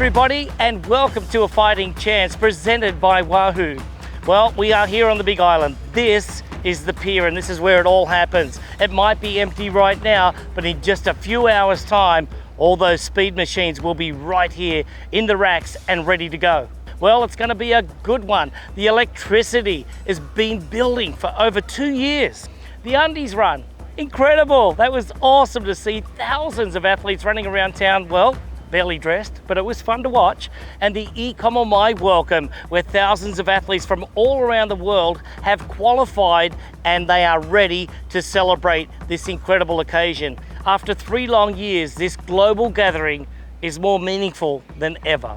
everybody, and welcome to A Fighting Chance presented by Wahoo. Well, we are here on the Big Island. This is the pier and this is where it all happens. It might be empty right now, but in just a few hours time, all those speed machines will be right here in the racks and ready to go. Well, it's gonna be a good one. The electricity has been building for over 2 years. The undies run, incredible. That was awesome to see thousands of athletes running around town, well, barely dressed, but it was fun to watch. And the IRONMAN welcome, where thousands of athletes from all around the world have qualified and they are ready to celebrate this incredible occasion. After 3 long years, this global gathering is more meaningful than ever.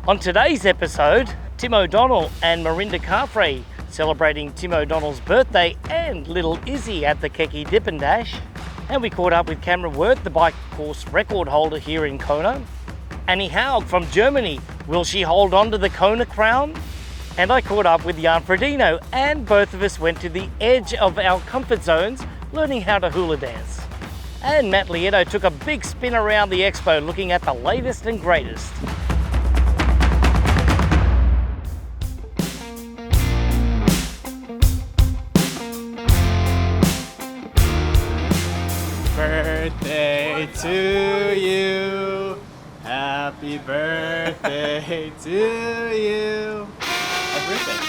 On today's episode, Tim O'Donnell and Marinda Carfrae celebrating Tim O'Donnell's birthday and little Izzy at the Keki Dip and Dash. And we caught up with Cameron Wirth, the bike course record holder here in Kona. Annie Haug from Germany, will she hold on to the Kona crown? And I caught up with Jan Frodeno, and both of us went to the edge of our comfort zones, learning how to hula dance. And Matt Lieto took a big spin around the expo, looking at the latest and greatest. Birthday to you, happy birthday to you. Happy birthday.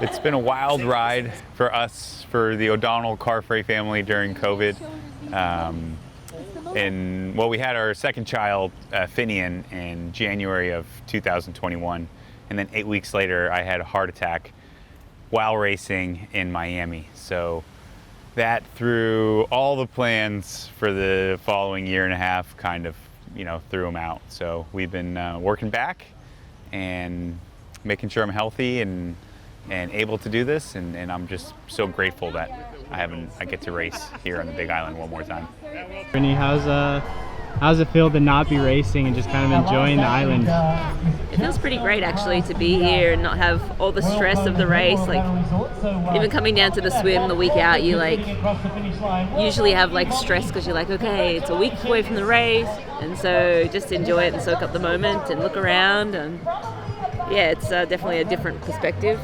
It's been a wild ride for us, for the O'Donnell Carfrae family during COVID. We had our second child, Finian, in January of 2021. And then 8 weeks later, I had a heart attack while racing in Miami. So that threw all the plans for the following year and a half, kind of, threw them out. So we've been working back and making sure I'm healthy and able to do this, and I'm just so grateful that I get to race here on the Big Island one more time. Brittany, how's it feel to not be racing and just kind of enjoying the island? It feels pretty great actually to be here and not have all the stress of the race. Like even coming down to the swim the week out, you usually have stress because you're like, okay, it's a week away from the race, and so just enjoy it and soak up the moment and look around. And yeah, it's definitely a different perspective,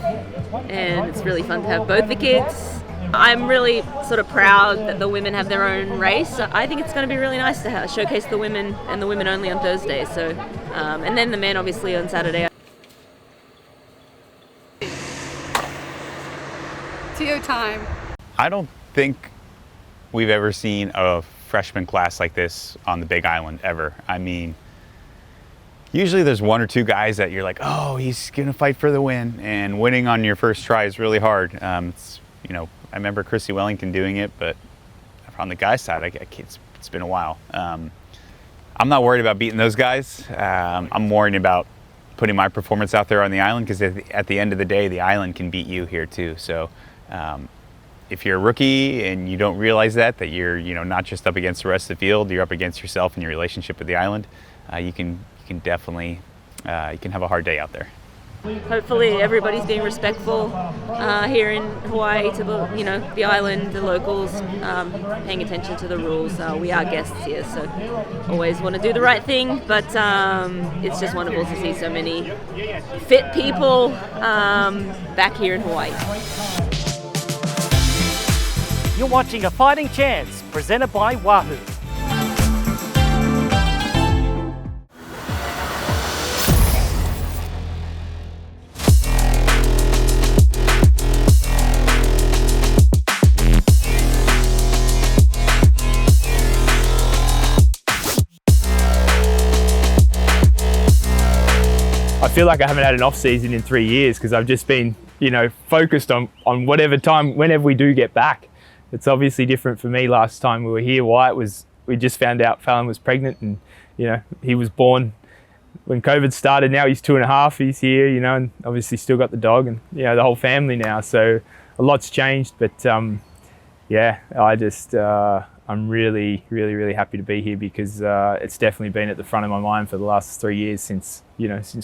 and it's really fun to have both the kids. I'm really sort of proud that the women have their own race. I think it's going to be really nice to showcase the women and the women only on Thursday. So, and then the men obviously on Saturday. TO time. I don't think we've ever seen a freshman class like this on the Big Island ever. I mean, usually there's 1 or 2 guys that you're like, oh, he's gonna fight for the win, and winning on your first try is really hard. I remember Chrissy Wellington doing it, but on the guys' side, it's been a while. I'm not worried about beating those guys. I'm worried about putting my performance out there on the island, because at the end of the day, the island can beat you here too. So if you're a rookie and you don't realize that you're not just up against the rest of the field, you're up against yourself and your relationship with the island, you can definitely have a hard day out there. Hopefully everybody's being respectful here in Hawaii to the island, the locals, paying attention to the rules. We are guests here, so always want to do the right thing, but it's just wonderful to see so many fit people back here in Hawaii. You're watching A Fighting Chance presented by Wahoo. I feel like I haven't had an off season in 3 years because I've just been, focused on whatever time, whenever we do get back. It's obviously different for me. Last time we were here, we just found out Fallon was pregnant, and he was born when COVID started. Now he's 2.5, he's here, and obviously still got the dog and the whole family now. So a lot's changed, but yeah, I'm really happy to be here because it's definitely been at the front of my mind for the last 3 years since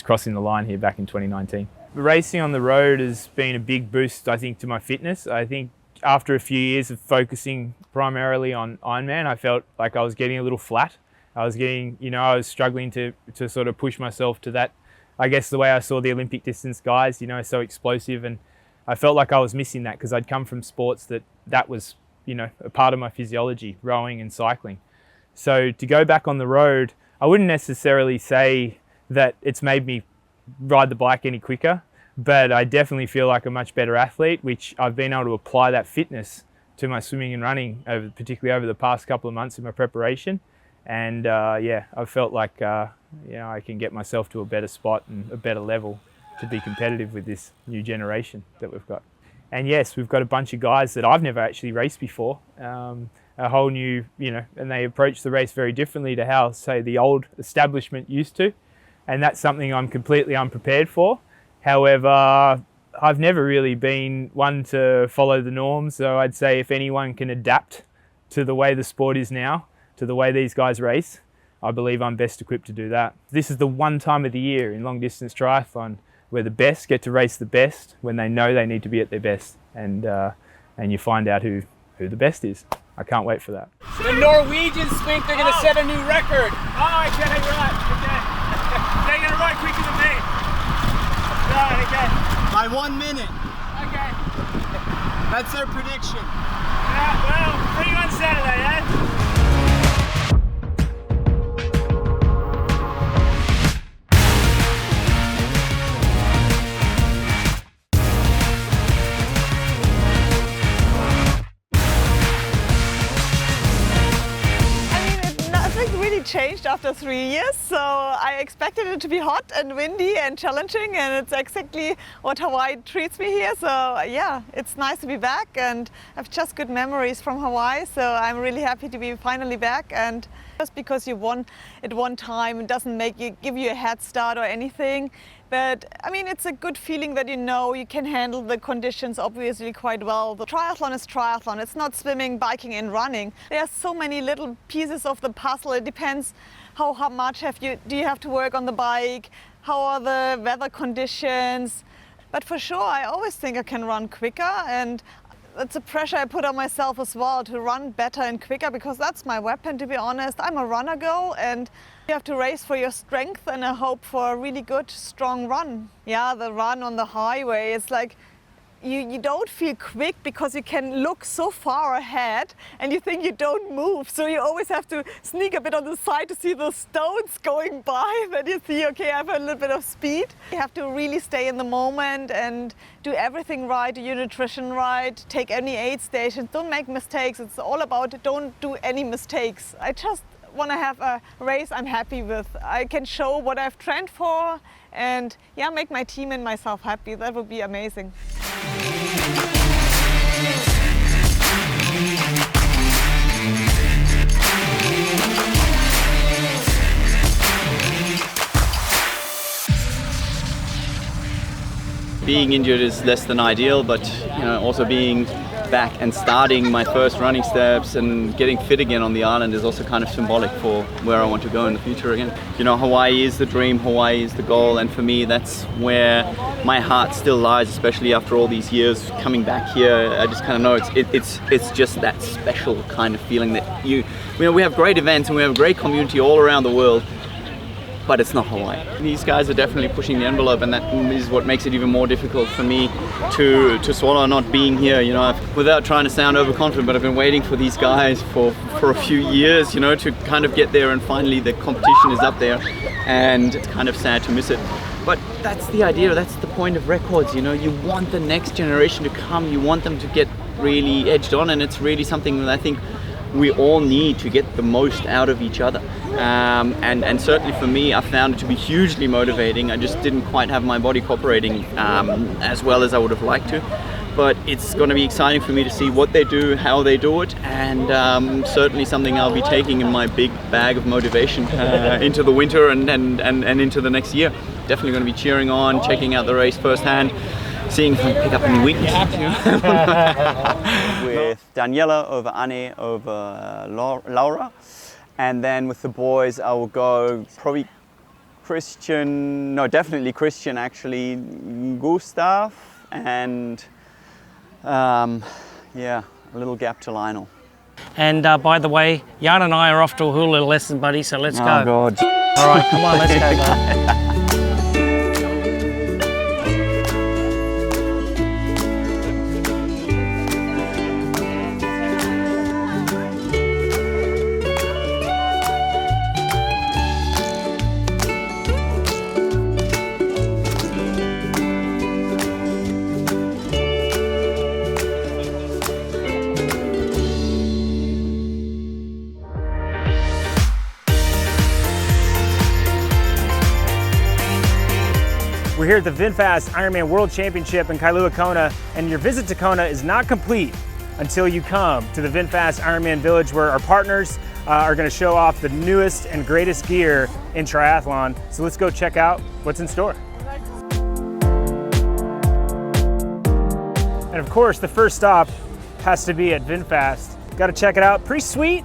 crossing the line here back in 2019. Racing on the road has been a big boost, I think, to my fitness. I think after a few years of focusing primarily on Ironman, I felt like I was getting a little flat. I was struggling to sort of push myself to that, I guess, the way I saw the Olympic distance guys, so explosive, and I felt like I was missing that because I'd come from sports that was, a part of my physiology, rowing and cycling. So to go back on the road, I wouldn't necessarily say that it's made me ride the bike any quicker, but I definitely feel like a much better athlete, which I've been able to apply that fitness to my swimming and running, particularly over the past couple of months in my preparation. And yeah, I've felt like I can get myself to a better spot and a better level to be competitive with this new generation that we've got. And yes, we've got a bunch of guys that I've never actually raced before, a whole new, and they approach the race very differently to how, say, the old establishment used to. And that's something I'm completely unprepared for. However, I've never really been one to follow the norms. So I'd say if anyone can adapt to the way the sport is now, to the way these guys race, I believe I'm best equipped to do that. This is the one time of the year in long distance triathlon where the best get to race the best when they know they need to be at their best, and you find out who the best is. I can't wait for that. The Norwegians think they're going to set a new record. Oh, okay, right, okay. They're going to ride quicker than me. Right, okay. By 1 minute. Okay. That's their prediction. Yeah, well, see you on Saturday, eh? Changed after 3 years, so I expected it to be hot and windy and challenging, and it's exactly what Hawaii treats me here. So yeah, it's nice to be back, and I've just good memories from Hawaii, so I'm really happy to be finally back. And just because you won at one time, it doesn't give you a head start or anything. But I mean, it's a good feeling that you can handle the conditions obviously quite well. The triathlon is triathlon. It's not swimming, biking and running. There are so many little pieces of the puzzle. It depends how much do you have to work on the bike, how are the weather conditions. But for sure, I always think I can run quicker, and that's a pressure I put on myself as well to run better and quicker, because that's my weapon, to be honest. I'm a runner girl, and you have to race for your strength and I hope for a really good, strong run. Yeah, the run on the highway, it's like you don't feel quick because you can look so far ahead and you think you don't move. So you always have to sneak a bit on the side to see the stones going by. Then you see, okay, I have a little bit of speed. You have to really stay in the moment and do everything right, do your nutrition right, take any aid stations, don't make mistakes. It's all about don't do any mistakes. I just want to have a race I'm happy with. I can show what I've trained for and yeah, make my team and myself happy. That would be amazing. Being injured is less than ideal, but also being back and starting my first running steps and getting fit again on the island is also kind of symbolic for where I want to go in the future again. Hawaii is the dream, Hawaii is the goal, and for me that's where my heart still lies, especially after all these years coming back here. I just kind of know it's just that special kind of feeling that we have great events and we have a great community all around the world, but it's not Hawaii. These guys are definitely pushing the envelope, and that is what makes it even more difficult for me to swallow not being here. Without trying to sound overconfident, but I've been waiting for these guys for a few years, to kind of get there, and finally the competition is up there, and it's kind of sad to miss it. But that's the idea, that's the point of records, you want the next generation to come, you want them to get really edged on, and it's really something that I think we all need to get the most out of each other. And certainly for me, I found it to be hugely motivating. I just didn't quite have my body cooperating as well as I would have liked to. But it's going to be exciting for me to see what they do, how they do it, and certainly something I'll be taking in my big bag of motivation into the winter and into the next year. Definitely going to be cheering on, checking out the race firsthand, seeing if we pick up any weaknesses. With Daniela over Anne over Laura. And then with the boys, I will go probably Christian, no, definitely Christian actually, Gustav, and yeah, a little gap to Lionel. And by the way, Jan and I are off to a hula lesson, buddy, so let's go. Oh God. All right, come on, let's go, bud. We're here at the VinFast Ironman World Championship in Kailua Kona, and your visit to Kona is not complete until you come to the VinFast Ironman Village, where our partners are going to show off the newest and greatest gear in triathlon. So let's go check out what's in store. And of course, the first stop has to be at VinFast. Got to check it out. Pretty sweet.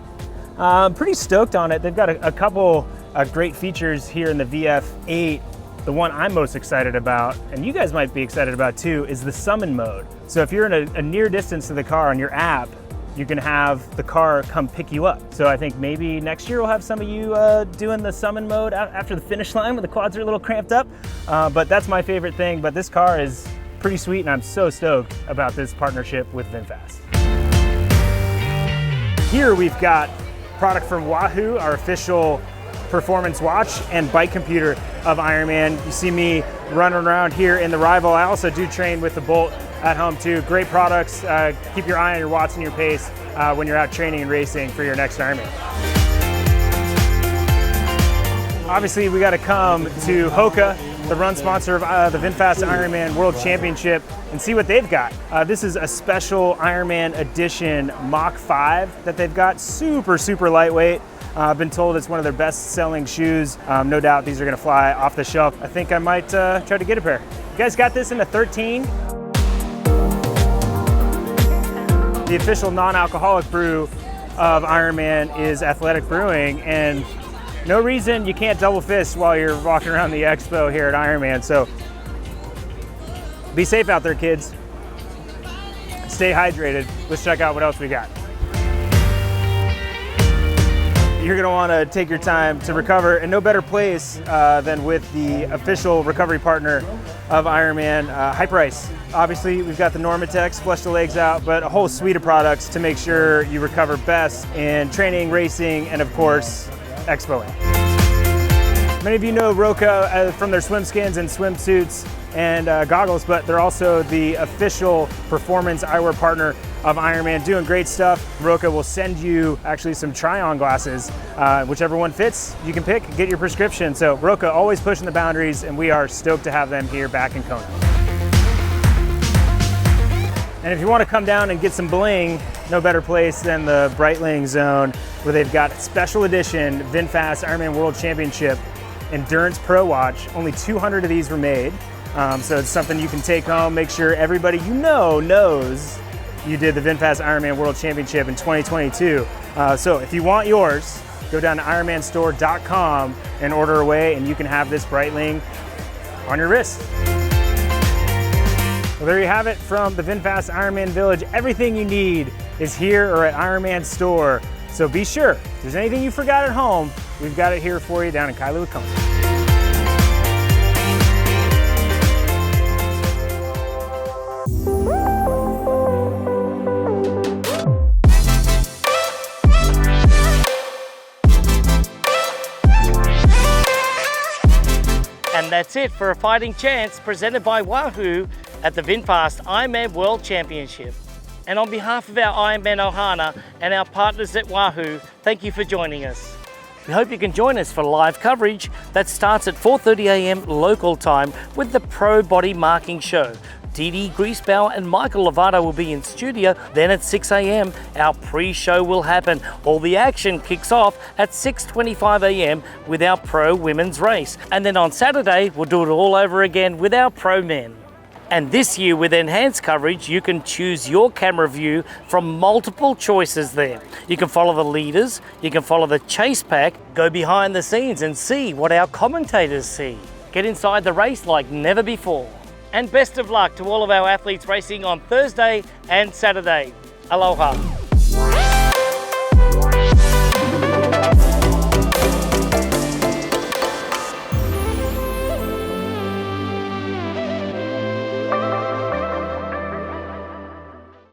Pretty stoked on it. They've got a couple great features here in the VF8. The one I'm most excited about, and you guys might be excited about too, is the summon mode. So if you're in a near distance to the car on your app, you can have the car come pick you up. So I think maybe next year we'll have some of you doing the summon mode after the finish line when the quads are a little cramped up. But that's my favorite thing. But this car is pretty sweet, and I'm so stoked about this partnership with VinFast. Here we've got product from Wahoo, our official performance watch and bike computer of Ironman. You see me running around here in the Rival. I also do train with the Bolt at home too. Great products. Keep your eye on your watts and your pace when you're out training and racing for your next Ironman. Obviously, we got to come to Hoka, the run sponsor of the VinFast Ironman World Championship, and see what they've got. This is a special Ironman edition Mach 5 that they've got. Super, super lightweight. I've been told it's one of their best-selling shoes. No doubt these are gonna fly off the shelf. I think I might try to get a pair. You guys got this in a 13? The official non-alcoholic brew of Ironman is Athletic Brewing, and no reason you can't double fist while you're walking around the expo here at Ironman. So be safe out there, kids. Stay hydrated. Let's check out what else we got. You're gonna wanna take your time to recover, and no better place than with the official recovery partner of Ironman, Hyperice. Obviously, we've got the Normatex, flush the legs out, but a whole suite of products to make sure you recover best in training, racing, and of course, expoing. Many of you know Roka from their swim skins and swimsuits and goggles, but they're also the official performance eyewear partner of Ironman, doing great stuff. Roka will send you actually some try-on glasses. Whichever one fits, you can pick, get your prescription. So Roka always pushing the boundaries, and we are stoked to have them here back in Kona. And if you want to come down and get some bling, no better place than the Breitling Zone, where they've got special edition VinFast Ironman World Championship Endurance Pro Watch. Only 200 of these were made. So it's something you can take home, make sure everybody you know knows you did the VinFast Ironman World Championship in 2022. So if you want yours, go down to ironmanstore.com and order away, and you can have this Breitling on your wrist. Well, there you have it from the VinFast Ironman Village. Everything you need is here or at Ironman Store. So be sure, if there's anything you forgot at home, we've got it here for you down in Kailua Kona. And that's it for a fighting chance presented by Wahoo at the VinFast Ironman World Championship. And on behalf of our Ironman Ohana and our partners at Wahoo, thank you for joining us. We hope you can join us for live coverage that starts at 4:30 a.m. local time with the Pro Body Marking Show. Didi Griesbauer and Michael Lovato will be in studio. Then at 6 a.m. our pre-show will happen. All the action kicks off at 6:25 a.m. with our pro women's race. And then on Saturday, we'll do it all over again with our pro men. And this year with enhanced coverage, you can choose your camera view from multiple choices there. You can follow the leaders, you can follow the chase pack, go behind the scenes and see what our commentators see. Get inside the race like never before. And best of luck to all of our athletes racing on Thursday and Saturday. Aloha.